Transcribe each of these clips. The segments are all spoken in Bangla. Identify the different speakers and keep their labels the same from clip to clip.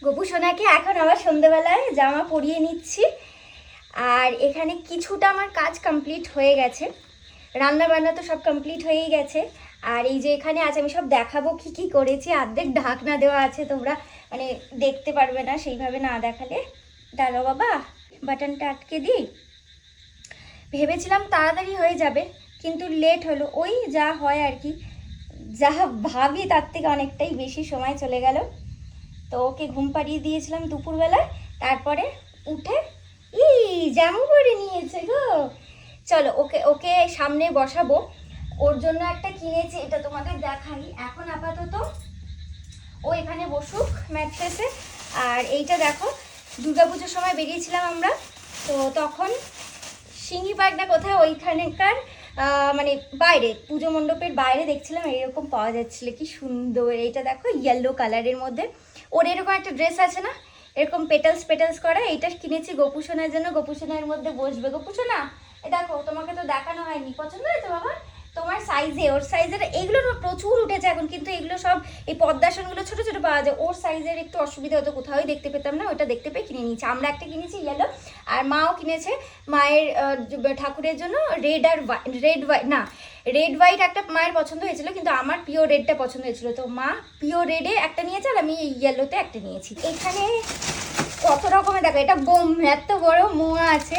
Speaker 1: গোপু সোনাকে এখন আবার সন্ধ্যেবেলায় জামা পরিয়ে নিচ্ছি। আর এখানে কিছুটা আমার কাজ কমপ্লিট হয়ে গেছে, রান্না বান্না তো সব কমপ্লিট হয়েই গেছে। আর এই যে এখানে আছে, আমি সব দেখাবো কি কি করেছি। অর্ধেক ঢাকনা দেওয়া আছে, তোমরা মানে দেখতে পারবে না সেইভাবে না দেখালে। দাঁড়াও বাবা, বাটনটা আটকে দিই। ভেবেছিলাম তাড়াতাড়ি হয়ে যাবে, কিন্তু লেট হলো। ওই যা হয় আর কি, যা ভাবি তার থেকে অনেকটাই বেশি সময় চলে গেল। তো ওকে ঘুম পাড়িয়ে দিয়েছিলাম দুপুরবেলায়, তারপরে উঠে জামা পরে নিয়েছে গো। চলো ওকে ওকে সামনে বসাবো। ওর জন্য একটা কিনেছি, এটা তোমাদের দেখাই। এখন আপাতত ও এখানে বসুক ম্যাট্রেসে। আর এইটা দেখো, দুর্গাপুজোর সময় বেরিয়েছিলাম আমরা, তো তখন সিঙ্গি পার্ক না কোথায় ওইখানেকার মানে বাইরে, পুজো মণ্ডপের বাইরে দেখছিলাম এরকম পাওয়া যাচ্ছিল, কি সুন্দর। এইটা দেখো ইয়েলো কালারের মধ্যে, ওর এরকম একটা ড্রেস আছে না, এরকম পেটালস পেটালস করা, এইটা কিনেছি গোপুসোনার জন্য। গোপুসোনার মধ্যে বসবে। গোপুসোনা এ দেখো, তোমাকে তো দেখানো হয়নি, পছন্দ হয়েছে বাবা তোমার সাইজে? ওর সাইজের এইগুলো না প্রচুর উঠেছে এখন, কিন্তু এগুলো সব এই পদ্মাসনগুলো ছোটো ছোটো পাওয়া যায়। ওর সাইজের একটু অসুবিধা হতো, কোথাওই দেখতে পেতাম না, ওটা দেখতে পেয়ে কিনে নিয়েছি। আমরা একটা কিনেছি ইয়েলো, আর মাও কিনেছে মায়ের ঠাকুরের জন্য রেড আর রেড হোয়াইট একটা মায়ের পছন্দ হয়েছিল, কিন্তু আমার পিওর রেডটা পছন্দ হয়েছিল, তো মা পিওর রেডে একটা নিয়েছে আর আমি ইয়েলোতে একটা নিয়েছি। এখানে কত রকমের দেখো, এটা বোম, এত বড় মোয়া আছে,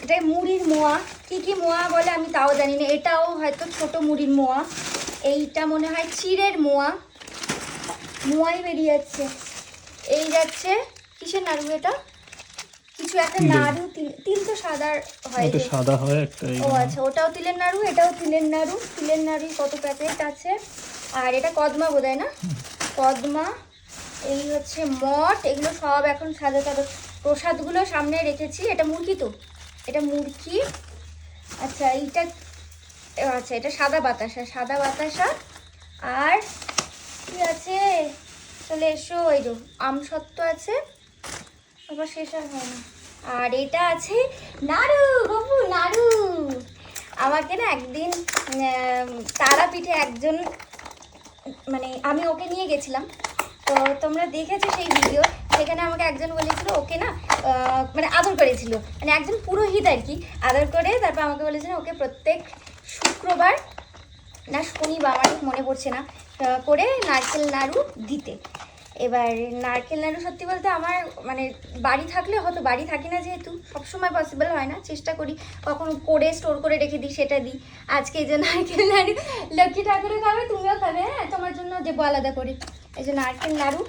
Speaker 1: এটা মুড়ির মোয়া। কি কি মোয়া বলে আমি তাও জানি না, এটাও হয়তো ছোট মুড়ির মোয়া। এইটা মনে হয় চিড়ের মোয়া, মোয়াই বেরিয়ে যাচ্ছে। এই যাচ্ছে কিসের নাড়ু এটা, কিছু একটা নাড়ু, তিল তো সাদা হয়,
Speaker 2: এটা সাদা হয় একটা।
Speaker 1: ও আচ্ছা, ওটাও তিলের নাড়ু, এটাও তিলের নাড়ু। তিলের নাড়ু কত প্যাকেট আছে। আর এটা কদমা বোধহয় না, কদমা। এই হচ্ছে মঠ, এগুলো সব এখন সাদা সাদা প্রসাদগুলো সামনে রেখেছি। এটা মুরগি, তো এটা মুরগি। আচ্ছা এইটা, আচ্ছা এটা সাদা বাতাসা, সাদা বাতাসা। আর কি আছে, চলে এসো, এই যে আমসত্ত্ব আছে, আবার শেষ আর হয় না। আর এটা আছে নাড়ু, বাবু নাড়ু। আমাকে না একদিন তারাপীঠে একজন, মানে আমি ওকে নিয়ে গেছিলাম, তো তোমরা দেখেছো সেই ভিডিও, সেখানে আমাকে একজন বলেছিল ওকে না মানে আদর করেছিল, মানে একজন পুরোহিত আর কি, আদর করে তারপর আমাকে বলেছিল ওকে প্রত্যেক শুক্রবার না শনিবার, আমার ঠিক মনে পড়ছে না, করে নারকেল নাড়ু দিতে। এবার নারকেল নাড়ু সত্যি বলতে আমার মানে বাড়ি থাকলে হয়তো, বাড়ি থাকি না যেহেতু সবসময় পসিবল হয় না, চেষ্টা করি কখন করে স্টোর করে রেখে দিই, সেটা দিই। আজকে এই যে নারকেল নাড়ু লক্ষ্মী ঠাকুরও খাবে, তুমিও খাবে, হ্যাঁ তোমার জন্য দেবো আলাদা করে। এই যে নারকেল নাড়ু।